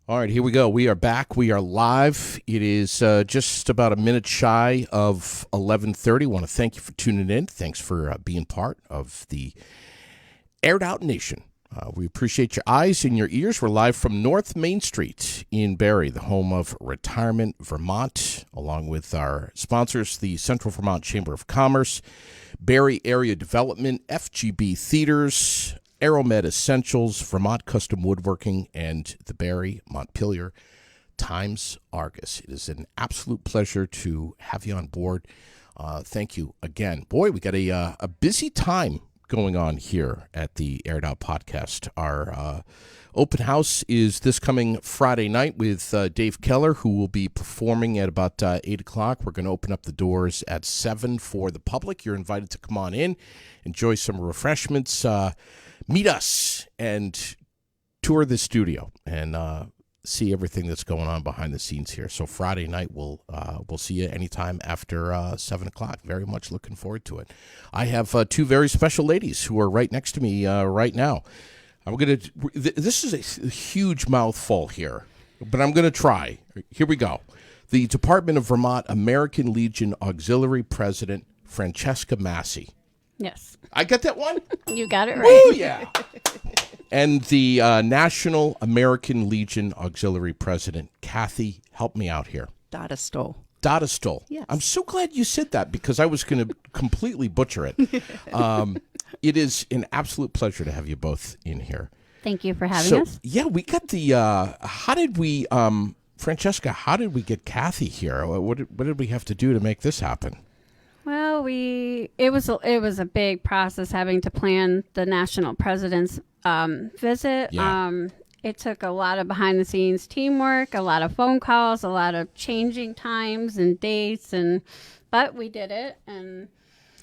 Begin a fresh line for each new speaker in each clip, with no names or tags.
All right, here we go. We are back. We are live. It is just about a minute shy of 11:30. I want to thank you for tuning in. Thanks for being part of the Aired Out Nation. We appreciate your eyes and your ears. We're live from North Main Street in Barrie, the home of Retirement Vermont, along with our sponsors, the Central Vermont Chamber of Commerce, Barrie Area Development, FGB Theaters, Aeromed Essentials, Vermont Custom Woodworking, and the Barrie Montpelier Times Argus. It is an absolute pleasure to have you on board. Thank you again. Boy, we got a busy time going on here at the Aired Out Podcast. Our open house is this coming Friday night with Dave Keller, who will be performing at about 8 o'clock. We're going to open up the doors at 7 for the public. You're invited to come on in, enjoy some refreshments, meet us, and tour the studio and see everything that's going on behind the scenes here. So Friday night, we'll see you anytime after 7 o'clock. Very much looking forward to it. I have two very special ladies who are right next to me right now. This is a huge mouthful here, but I'm going to try. Here we go. The Department of Vermont American Legion Auxiliary President, Francesca Massey.
Yes.
I got that one?
You got it right.
Oh, yeah. And the National American Legion Auxiliary President, Kathy, help me out here.
Daudistel.
Daudistel.
Yes.
I'm so glad you said that because I was going to completely butcher it. It is an absolute pleasure to have you both in here.
Thank you for having us.
Yeah, we got the, how did we, Francesca, how did we get Kathy here? What did we have to do to make this happen?
Well, it was a big process having to plan the national president's visit.
Yeah.
It took a lot of behind the scenes teamwork, a lot of phone calls, a lot of changing times and dates, but we did it. And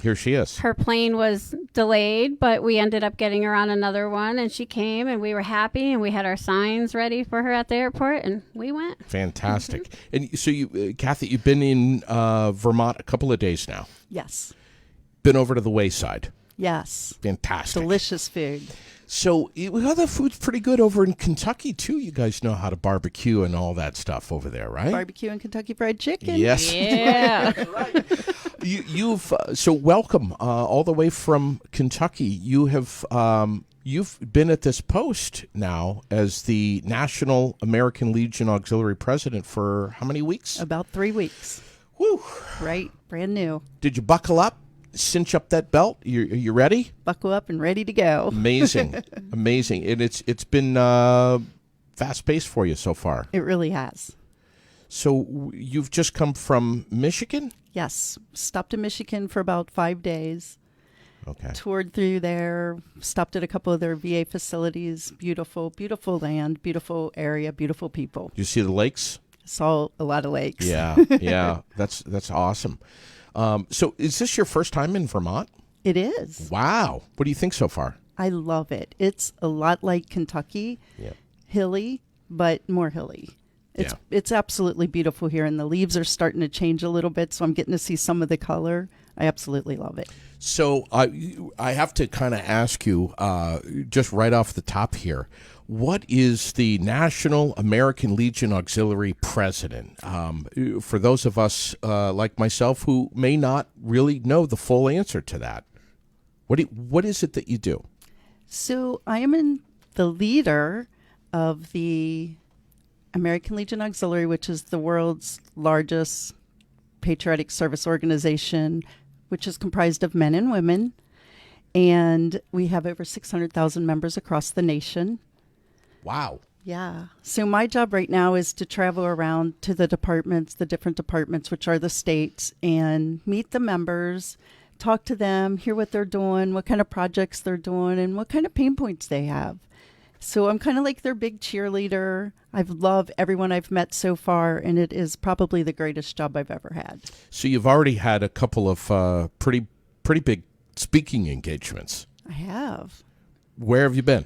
here she is.
her plane was delayed, but we ended up getting her on another one, and she came, and we were happy, and we had our signs ready for her at the airport, and we went.
Fantastic. And so you, Kathy, you've been in Vermont a couple of days now.
Yes.
Been over to the Wayside.
Yes.
Fantastic.
Delicious food.
So the food's pretty good over in Kentucky, too. You guys know how to barbecue and all that stuff over there, right?
Barbecue and Kentucky Fried Chicken.
Yes.
Yeah.
Right. So welcome all the way from Kentucky. You've been at this post now as the National American Legion Auxiliary President for how many weeks?
About 3 weeks.
Woo.
Right. Brand new.
Did you buckle up? Cinch up that belt? You ready?
Buckle up and ready to go.
Amazing. Amazing. And it's been fast-paced for you so far.
It really has.
So you've just come from Michigan?
Yes. Stopped in Michigan for about 5 days.
Okay.
Toured through there. Stopped at a couple of their VA facilities. Beautiful, beautiful land, beautiful area, beautiful people.
You see the lakes?
Saw a lot of lakes.
Yeah, yeah. That's awesome. So is this your first time in Vermont?
It is.
Wow. What do you think so far?
I love it. It's a lot like Kentucky.
Yeah.
Hilly, but more hilly. It's absolutely beautiful here, and the leaves are starting to change a little bit, so I'm getting to see some of the color. I absolutely love it.
So I have to kind of ask you, just right off the top here, what is the National American Legion Auxiliary President? For those of us like myself who may not really know the full answer to that, what is it that you do?
So I am the leader of the American Legion Auxiliary, which is the world's largest patriotic service organization, which is comprised of men and women. And we have over 600,000 members across the nation.
Wow.
Yeah. So my job right now is to travel around to the departments, the different departments, which are the states, and meet the members, talk to them, hear what they're doing, what kind of projects they're doing, and what kind of pain points they have. So I'm kind of like their big cheerleader. I've loved everyone I've met so far, and it is probably the greatest job I've ever had.
So you've already had a couple of pretty big speaking engagements.
I have.
Where have you been?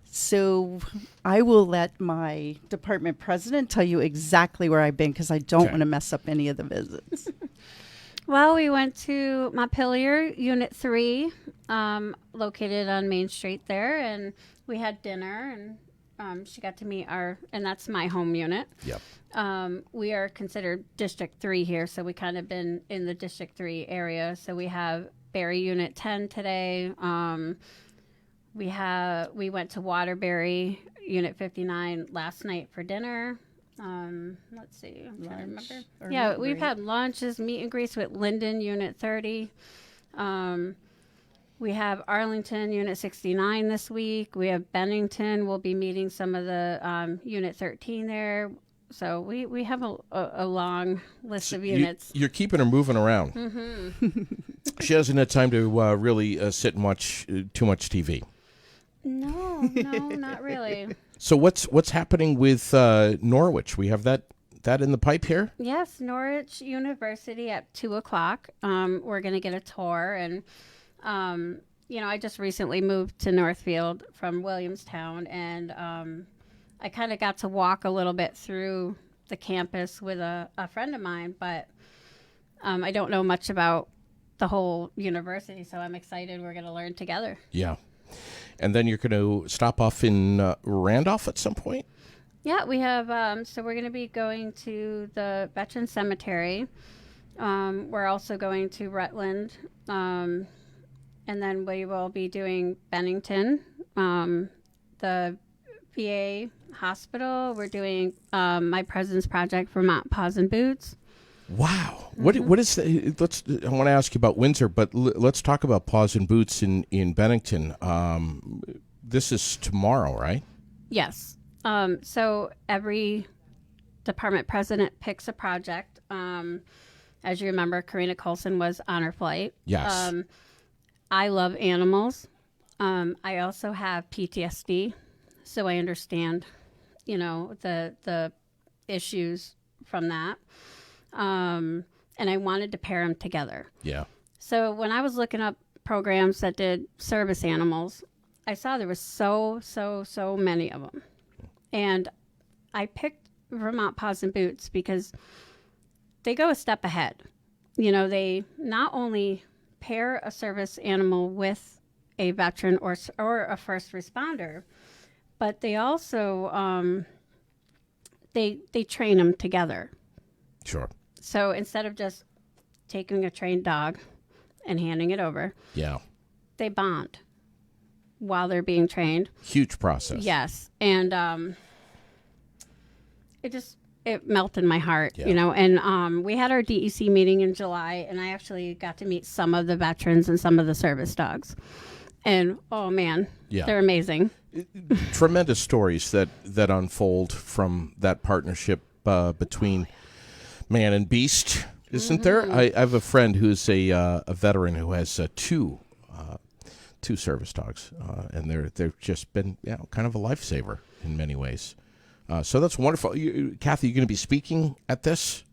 So I will let my department president tell you exactly where I've been because I don't want to mess up any of the visits.
Well, we went to Montpelier, Unit 3, located on Main Street there, and we had dinner, and She got to meet and that's my home unit.
Yep.
We are considered District 3 here, so we kind of been in the District 3 area. So we have Barry Unit 10 today. We went to Waterbury Unit 59 last night for dinner. Let's see. I'm trying to remember. Yeah, we've had lunches, meet and greets with Linden Unit 30. We have Arlington Unit 69 this week. We have Bennington. We'll be meeting some of the Unit 13 there. So we have a long list of units.
You're keeping her moving around.
Mm-hmm.
She hasn't had time to really sit and watch too much TV.
No, not really.
So what's happening with Norwich? We have that in the pipe here?
Yes, Norwich University at 2:00. We're going to get a tour. And, I just recently moved to Northfield from Williamstown. And I kind of got to walk a little bit through the campus with a friend of mine. But I don't know much about the whole university. So I'm excited we're going to learn together.
Yeah. And then you're going to stop off in Randolph at some point?
Yeah, we have, so we're going to be going to the Veteran Cemetery. We're also going to Rutland. And then we will be doing Bennington, the VA hospital. We're doing My President's Project, Vermont Paws and Boots.
Wow. What is that? I want to ask you about Windsor, but let's talk about Paws and Boots in Bennington. This is tomorrow, right?
Yes. So every department president picks a project. As you remember, Karina Coulson was on her flight.
Yes.
I love animals. I also have PTSD, so I understand, the issues from that. And I wanted to pair them together.
Yeah.
So when I was looking up programs that did service animals, I saw there was so many of them. And I picked Vermont Paws and Boots because they go a step ahead. They not only pair a service animal with a veteran or a first responder, but they also they train them together.
Sure.
So instead of just taking a trained dog and handing it over,
yeah,
they bond while they're being trained.
Huge process.
Yes. And it melted my heart,
Yeah.
And we had our DEC meeting in July, and I actually got to meet some of the veterans and some of the service dogs. And, oh, man,
Yeah.
they're amazing.
Tremendous stories that unfold from that partnership between man and beast, isn't there? I have a friend who's a veteran who has two service dogs, and they've just been kind of a lifesaver in many ways. So that's wonderful. Kathy, you going to be speaking at this?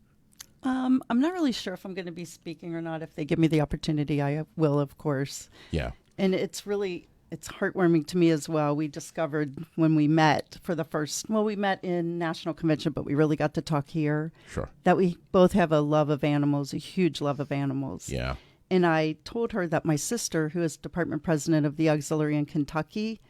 I'm not really sure if I'm going to be speaking or not. If they give me the opportunity, I will, of course.
Yeah.
And it's heartwarming to me as well. We discovered when we met we met in National Convention, but we really got to talk here.
Sure.
That we both have a love of animals, a huge love of animals.
Yeah.
And I told her that my sister, who is department president of the auxiliary in Kentucky,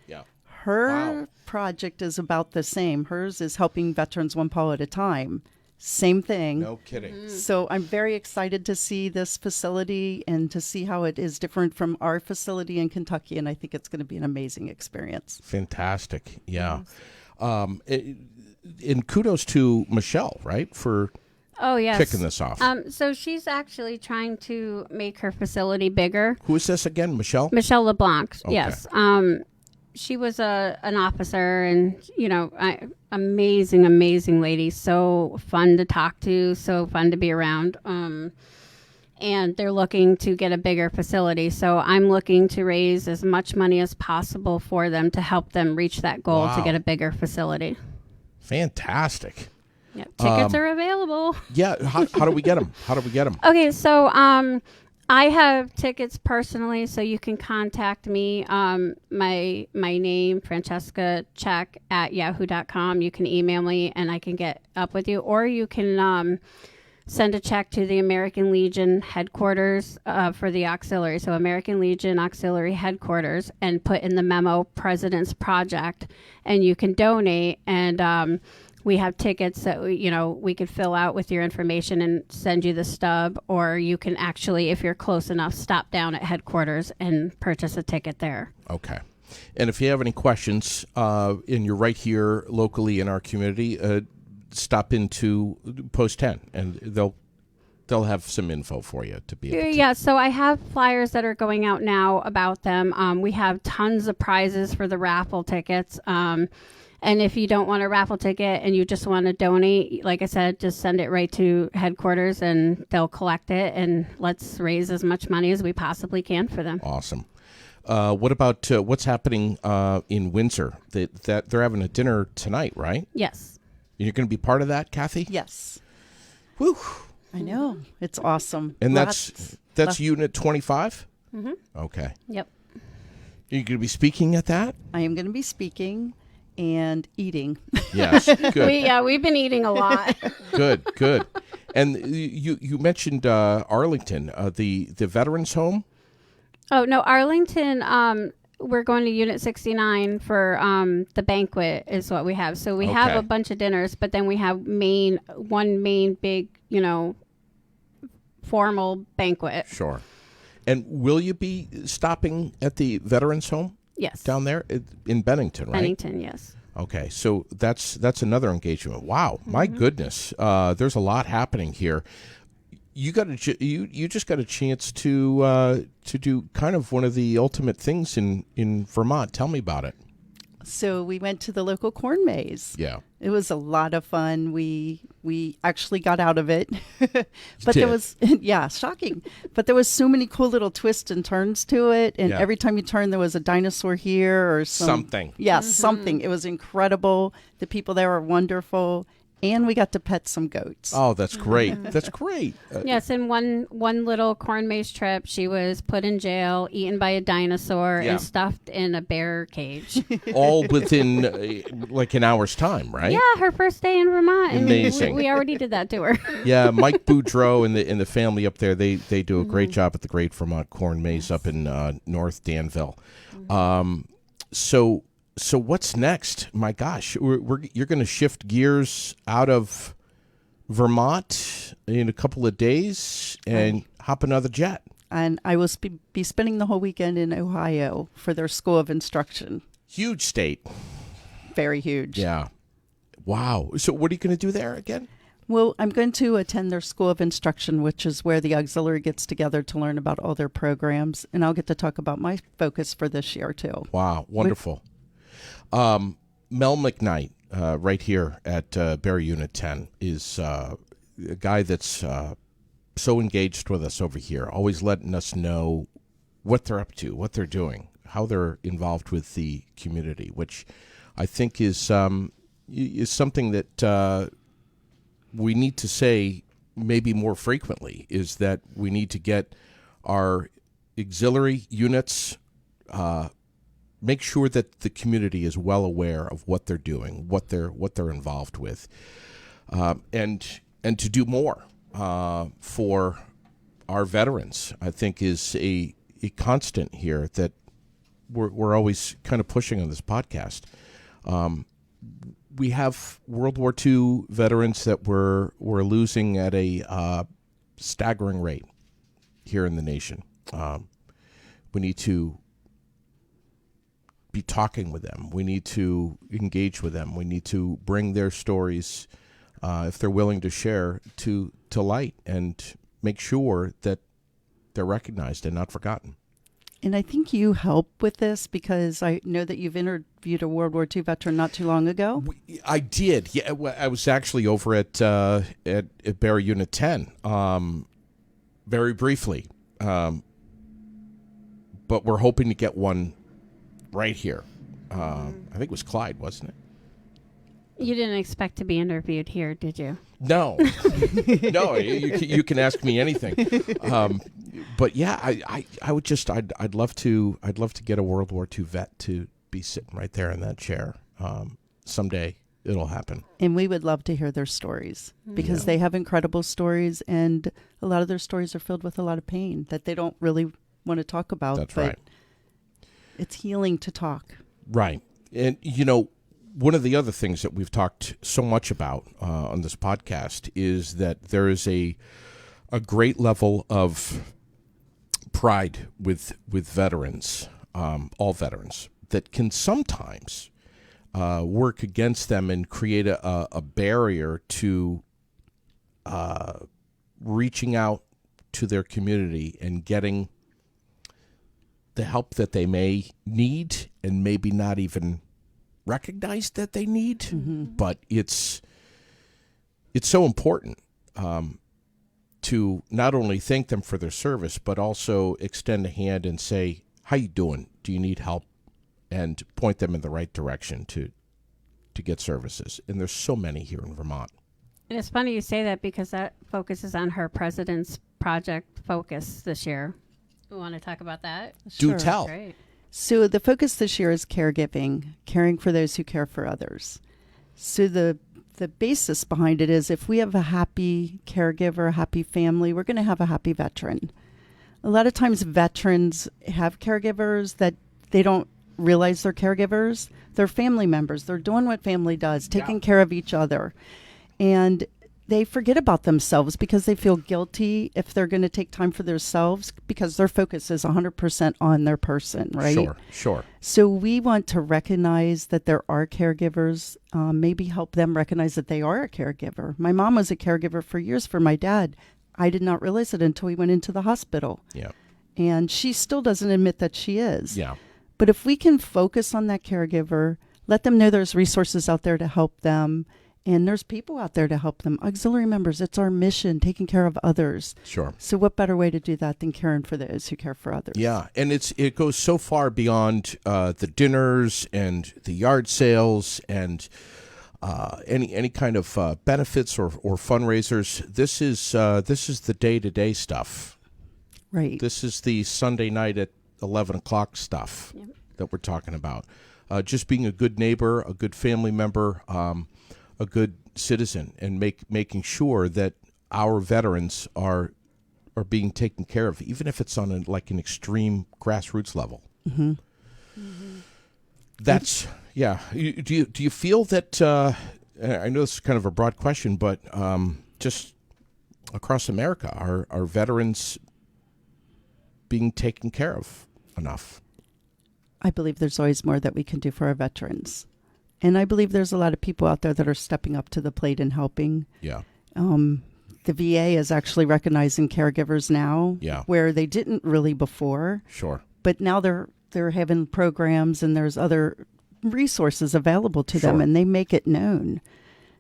her project is about the same. Hers is helping veterans one paw at a time. Same thing.
No kidding.
So I'm very excited to see this facility and to see how it is different from our facility in Kentucky. And I think it's going to be an amazing experience.
Fantastic. Yeah. And kudos to Michelle, right, for kicking this off.
So she's actually trying to make her facility bigger.
Who is this again, Michelle?
Michelle LeBlanc,
Okay.
yes. She was an officer, and amazing lady. So fun to talk to, so fun to be around. And they're looking to get a bigger facility. So I'm looking to raise as much money as possible for them to help them reach that goal to get a bigger facility.
Fantastic.
Yep. Tickets are available.
Yeah. How do we get them?
Okay, so I have tickets personally, so you can contact me. My name, Francesca Check at yahoo.com. You can email me and I can get up with you. Or you can send a check to the American Legion headquarters for the auxiliary. So American Legion Auxiliary Headquarters, and put in the memo President's Project, and you can donate. And we have tickets that we could fill out with your information and send you the stub, or you can actually, if you're close enough, stop down at headquarters and purchase a ticket there.
Okay. And if you have any questions, and you're right here locally in our community, stop into Post 10, and they'll have some info for you to be able to.
Yeah, so I have flyers that are going out now about them. We have tons of prizes for the raffle tickets. And if you don't want a raffle ticket and you just want to donate, like I said, just send it right to headquarters and they'll collect it, and let's raise as much money as we possibly can for them.
Awesome. What about what's happening in Windsor? That they're having a dinner tonight, right?
Yes.
You're going to be part of that, Kathy?
Yes.
Woo.
I know. It's awesome.
And that's Unit 25?
Mm-hmm.
Okay.
Yep.
Are you going to be speaking at that?
I am going to be speaking and eating.
Yes, good.
We've been eating a lot.
Good. And you mentioned Arlington, the veterans home.
Oh no, Arlington. We're going to Unit 69 for the banquet is what we have. So we have a bunch of dinners, but then we have one main big, formal banquet.
Sure. And will you be stopping at the veterans home?
Yes.
Down there in Bennington, right?
Bennington, yes.
Okay, so that's another engagement. Wow, my goodness, there's a lot happening here. You just got a chance to do kind of one of the ultimate things in Vermont. Tell me about it.
So we went to the local corn maze.
Yeah,
it was a lot of fun. We actually got out of it, but there was shocking. But there was so many cool little twists and turns to it, and every time you turn, there was a dinosaur here or
something.
Yeah, something. It was incredible. The people there were wonderful. And we got to pet some goats.
Oh, that's great. That's great.
Yes, in one little corn maze trip, she was put in jail, eaten by a dinosaur, and stuffed in a bear cage.
All within like an hour's time, right?
Yeah, her first day in Vermont.
Amazing.
We already did that to her.
Yeah, Mike Boudreau and the family up there, they do a great job at the Great Vermont Corn Maze up in North Danville. So what's next? My gosh, you're going to shift gears out of Vermont in a couple of days and hop another jet.
And I will be spending the whole weekend in Ohio for their School of Instruction.
Huge state.
Very huge.
Yeah. Wow. So what are you going to do there again?
Well, I'm going to attend their School of Instruction, which is where the auxiliary gets together to learn about all their programs. And I'll get to talk about my focus for this year, too.
Wow. Wonderful. Mel McKnight, right here at Barry Unit 10, is a guy that's so engaged with us over here, always letting us know what they're up to, what they're doing, how they're involved with the community, which I think is something that we need to say maybe more frequently, is that we need to get our auxiliary units make sure that the community is well aware of what they're doing, what they're involved with, and to do more for our veterans. I think is a constant here that we're always kind of pushing on this podcast. We have World War II veterans that we're losing at a staggering rate here in the nation. We need to be talking with them. We need to engage with them. We need to bring their stories, if they're willing to share, to light and make sure that they're recognized and not forgotten.
And I think you help with this because I know that you've interviewed a World War II veteran not too long ago.
I did. Yeah, I was actually over at Barry Unit 10, very briefly. But we're hoping to get one right here. I think it was Clyde, wasn't it?
You didn't expect to be interviewed here, did you?
No. No, you can ask me anything. But yeah, I would just I'd love to get a World War II vet to be sitting right there in that chair someday it'll happen.
And we would love to hear their stories because they have incredible stories, and a lot of their stories are filled with a lot of pain that they don't really want to talk about.
That's
but
right.
It's healing to talk.
Right. And, one of the other things that we've talked so much about on this podcast is that there is a great level of pride with veterans, all veterans, that can sometimes work against them and create a barrier to reaching out to their community and getting the help that they may need and maybe not even recognize that they need. But it's so important to not only thank them for their service, but also extend a hand and say, how you doing? Do you need help? And point them in the right direction to get services. And there's so many here in Vermont.
And it's funny you say that because that focuses on her President's Project focus this year. We want to talk about that?
Do tell.
Great.
So the focus this year is caregiving, caring for those who care for others. So the basis behind it is if we have a happy caregiver, a happy family, we're going to have a happy veteran. A lot of times veterans have caregivers that they don't realize they're caregivers. They're family members. They're doing what family does, taking care of each other. And they forget about themselves because they feel guilty if they're going to take time for themselves because their focus is 100% on their person, right?
Sure.
So we want to recognize that there are caregivers, maybe help them recognize that they are a caregiver. My mom was a caregiver for years for my dad. I did not realize it until we went into the hospital.
Yeah.
And she still doesn't admit that she is.
Yeah.
But if we can focus on that caregiver, let them know there's resources out there to help them, and there's people out there to help them. Auxiliary members, it's our mission, taking care of others.
Sure.
So what better way to do that than caring for those who care for others?
Yeah, and it goes so far beyond the dinners and the yard sales and any kind of benefits or fundraisers. This is the day-to-day stuff.
Right.
This is the Sunday night at 11 o'clock stuff that we're talking about. Just being a good neighbor, a good family member, a good citizen, and making sure that our veterans are being taken care of, even if it's on an extreme grassroots level.
Mm-hmm.
Mm-hmm.
That's Do you feel that? I know this is kind of a broad question, but just across America, are veterans being taken care of enough?
I believe there's always more that we can do for our veterans. And I believe there's a lot of people out there that are stepping up to the plate and helping.
Yeah.
The VA is actually recognizing caregivers now, where they didn't really before.
Sure.
But now they're having programs and there's other resources available to them, and they make it known.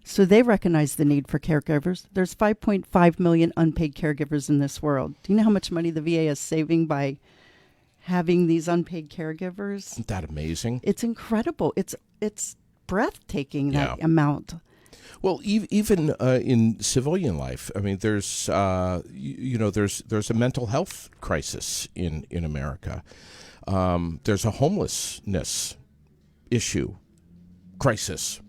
So they recognize the need for caregivers. There's 5.5 million unpaid caregivers in this world. Do you know how much money the VA is saving by having these unpaid caregivers?
Isn't that amazing?
It's incredible. It's breathtaking, that amount.
Well, even in civilian life, I mean, there's there's a mental health crisis in America. There's a homelessness crisis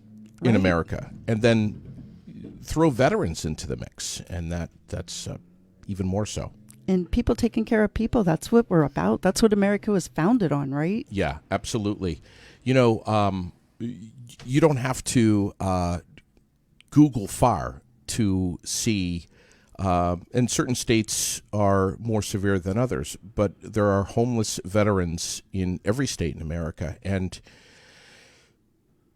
in America, and then throw veterans into the mix, and that's even more so.
And people taking care of people, that's what we're about. That's what America was founded on, right?
Yeah, absolutely. You don't have to Google far to see, and certain states are more severe than others, but there are homeless veterans in every state in America, and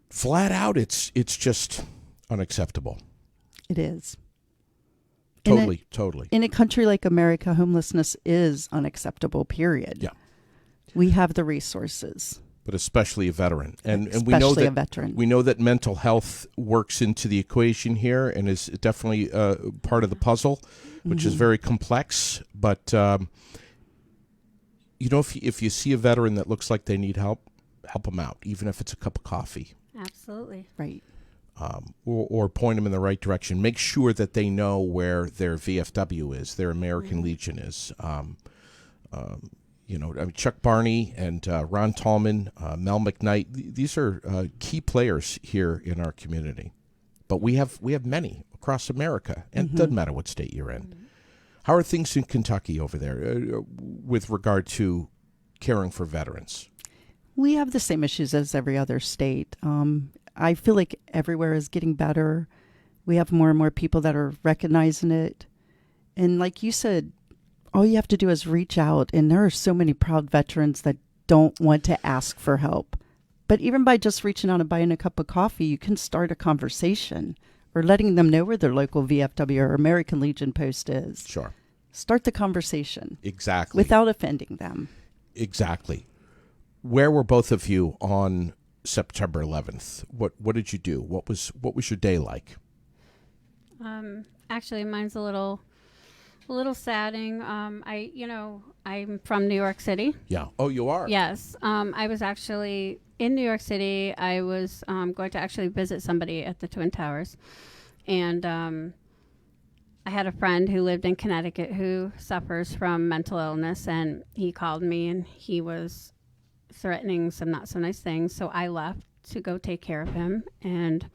flat out, it's just unacceptable.
It is.
Totally.
In a country like America, homelessness is unacceptable, period.
Yeah.
We have the resources.
But especially a veteran. And
especially
we know that
a veteran.
We know that mental health works into the equation here and is definitely part of the puzzle, which is very complex. But, if you see a veteran that looks like they need help them out, even if it's a cup of coffee.
Absolutely.
Right.
Or point them in the right direction. Make sure that they know where their VFW is, their American Legion is. I mean, Chuck Barney and Ron Tallman, Mel McKnight. These are key players here in our community. But we have many across America, and it doesn't matter what state you're in. How are things in Kentucky over there with regard to caring for veterans?
We have the same issues as every other state. I feel like everywhere is getting better. We have more and more people that are recognizing it. And like you said, all you have to do is reach out. And there are so many proud veterans that don't want to ask for help. But even by just reaching out and buying a cup of coffee, you can start a conversation or letting them know where their local VFW or American Legion post is.
Sure.
Start the conversation.
Exactly.
Without offending them.
Exactly. Where were both of you on September 11th? What did you do? What was your day like?
Actually, mine's a little saddening. I'm from New York City.
Yeah. Oh, you are?
Yes. I was actually in New York City. I was going to actually visit somebody at the Twin Towers. And I had a friend who lived in Connecticut who suffers from mental illness. And he called me and he was threatening some not so nice things. So I left to go take care of him. And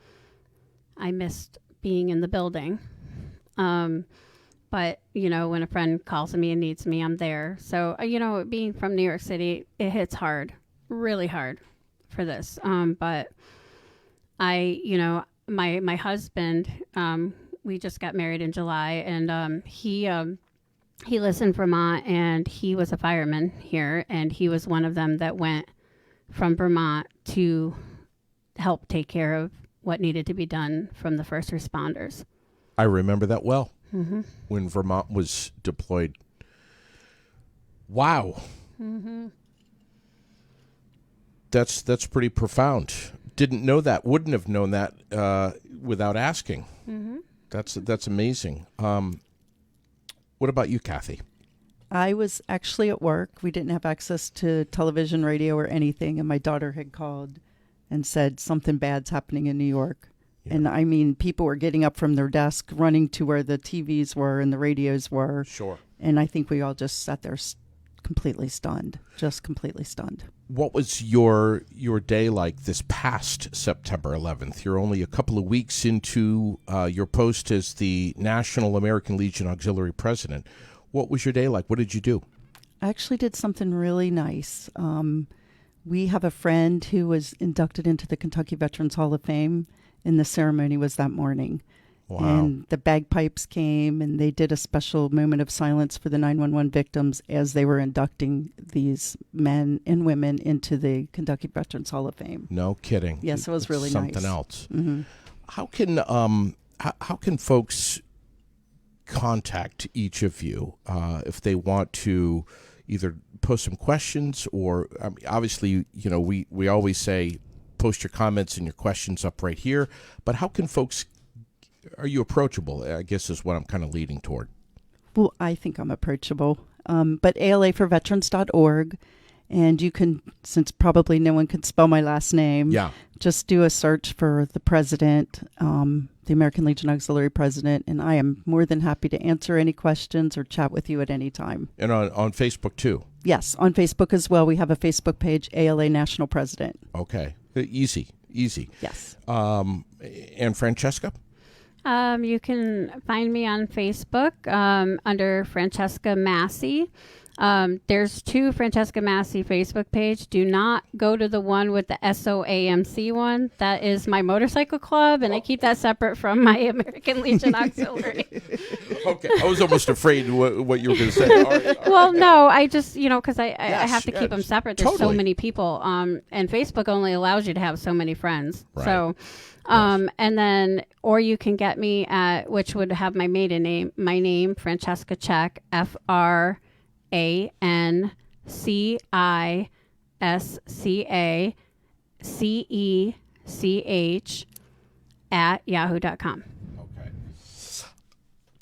I missed being in the building. But, when a friend calls me and needs me, I'm there. So, being from New York City, it hits hard, really hard for this. But my husband, we just got married in July, and he lives in Vermont, and he was a fireman here, and he was one of them that went from Vermont to help take care of what needed to be done from the first responders.
I remember that well. Mm-hmm. When Vermont was deployed. Wow. Mm-hmm. That's pretty profound. Didn't know that. Wouldn't have known that without asking. Mm-hmm. That's amazing. What about you, Kathy?
I was actually at work. We didn't have access to television, radio, or anything, and my daughter had called and said something bad's happening in New York. Yeah. And I mean, people were getting up from their desk, running to where the TVs were and the radios were.
Sure.
And I think we all just sat there completely stunned, just completely stunned.
What was your day like this past September 11th? You're only a couple of weeks into your post as the National American Legion Auxiliary President. What was your day like? What did you do?
I actually did something really nice. We have a friend who was inducted into the Kentucky Veterans Hall of Fame. And the ceremony was that morning. Wow. And the bagpipes came and they did a special moment of silence for the 9/11 victims as they were inducting these men and women into the Kentucky Veterans Hall of Fame.
No kidding.
Yes, it was really
something
nice.
Else.
Mm-hmm.
How can folks contact each of you if they want to either post some questions or obviously, we always say, post your comments and your questions up right here. But how can folks, are you approachable, I guess is what I'm kind of leading toward.
Well, I think I'm approachable. But ALAforveterans.org. And you can, since probably no one can spell my last name, just do a search for the president, the American Legion Auxiliary President. And I am more than happy to answer any questions or chat with you at any time. And
on Facebook too?
Yes, on Facebook as well. We have a Facebook page, ALA National President.
Okay. Easy.
Yes.
And Francesca?
You can find me on Facebook under Francesca Massey. There's two Francesca Massey Facebook page. Do not go to the one with the SOAMC one. That is my motorcycle club, and I keep that separate from my American Legion Auxiliary.
Okay. I was almost afraid what you were going to say. All right.
Well, no, I just, because I have to keep them separate. There's so many people. And Facebook only allows you to have so many friends. Right. So, and then, or you can get me at, which would have my maiden name, Francesca Check, FrancescaCech @yahoo.com.
Okay.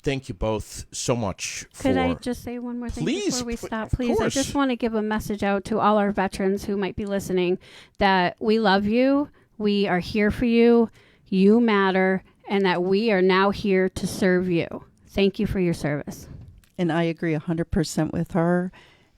Thank you both so much.
Could I just say one more thing before we stop, please?
Course.
I just want to give a message out to all our veterans who might be listening that we love you, we are here for you, you matter, and that we are now here to serve you. Thank you for your service.
And I agree 100% with her.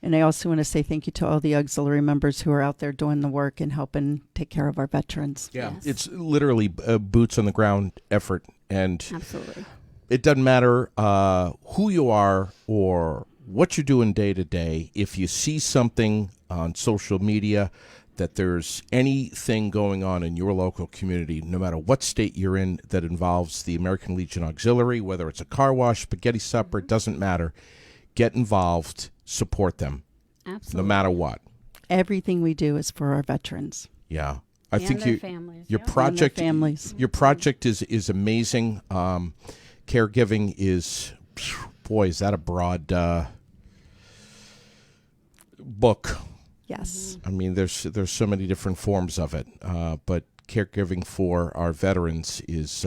And I also want to say thank you to all the auxiliary members who are out there doing the work and helping take care of our veterans.
Yeah,
Yes.
it's literally a boots on the ground effort, and
Absolutely.
it doesn't matter who you are or what you're doing day to day. If you see something on social media that there's anything going on in your local community, no matter what state you're in, that involves the American Legion Auxiliary, whether it's a car wash, spaghetti supper, it doesn't matter. Get involved, support them,
Absolutely.
no matter what.
Everything we do is for our veterans.
Yeah, I
And
think
their families.
your
yeah.
project,
And their families.
your project is amazing. Caregiving is, boy, is that a broad book.
Yes.
I mean, there's so many different forms of it, but caregiving for our veterans is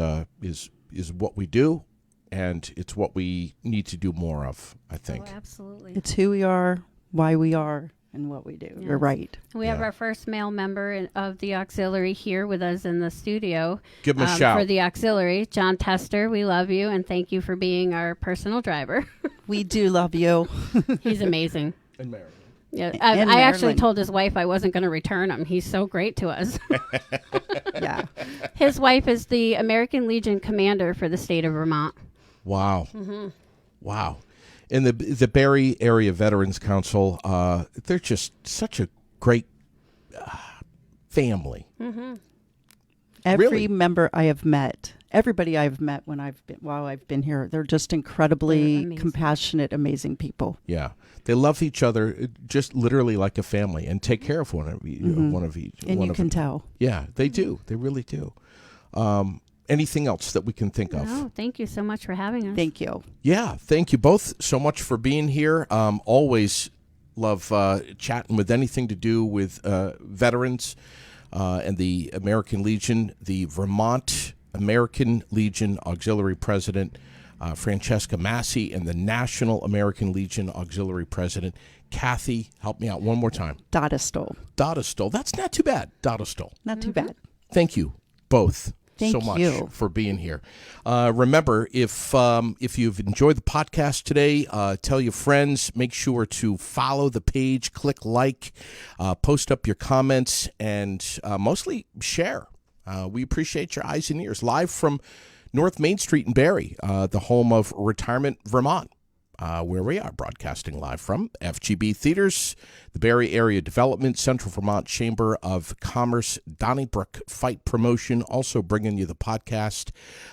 what we do, and it's what we need to do more of, I think.
Oh, absolutely.
It's who we are, why we are, and what we do.
Yes.
You're right.
We have
Yeah.
our first male member of the auxiliary here with us in the studio.
Give him a shout.
For the auxiliary, John Tester. We love you, and thank you for being our personal driver.
We do love you.
He's amazing.
And Marilyn.
Yeah,
And
I actually
Marilyn.
told his wife I wasn't going to return him. He's so great to us.
Yeah.
His wife is the American Legion commander for the state of Vermont.
Wow. Wow. And the Barry Area Veterans Council, they're just such a great family.
Every
Really?
member I have met, everybody I've met while I've been here, they're just
They're
incredibly
amazing.
compassionate, amazing people.
Yeah. They love each other just literally like a family and take care of one of each.
And you can tell.
Yeah, they do. They really do. Anything else that we can think of?
Oh, thank you so much for having us.
Thank you.
Yeah, thank you both so much for being here. Always love chatting with anything to do with veterans and the American Legion. The Vermont American Legion Auxiliary President, Francesca Massey, and the National American Legion Auxiliary President, Kathy. Help me out one more time.
Daudistel.
Daudistel. That's not too bad. Daudistel.
Not too bad.
Thank you both
Thank
so much
you.
for being here. Remember, if you've enjoyed the podcast today, tell your friends. Make sure to follow the page, click like, post up your comments, and mostly share. We appreciate your eyes and ears. Live from North Main Street in Barrie, the home of Retirement Vermont, where we are broadcasting live from. FGB Theaters, the Barrie Area Development, Central Vermont Chamber of Commerce, Donnybrook Fight Promotion, also bringing you the podcast,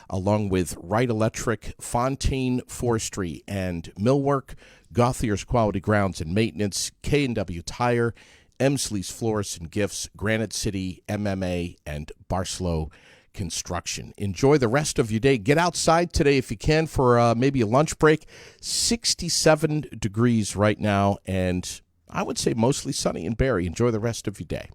along with Wright Electric, Fontaine Forestry and Millwork, Gauthier's Quality Grounds and Maintenance, K&W Tire, Emsley's Florists and Gifts, Granite City, MMA, and Barslow Construction. Enjoy the rest of your day. Get outside today if you can for maybe a lunch break. 67 degrees right now, and I would say mostly sunny in Barrie. Enjoy the rest of your day.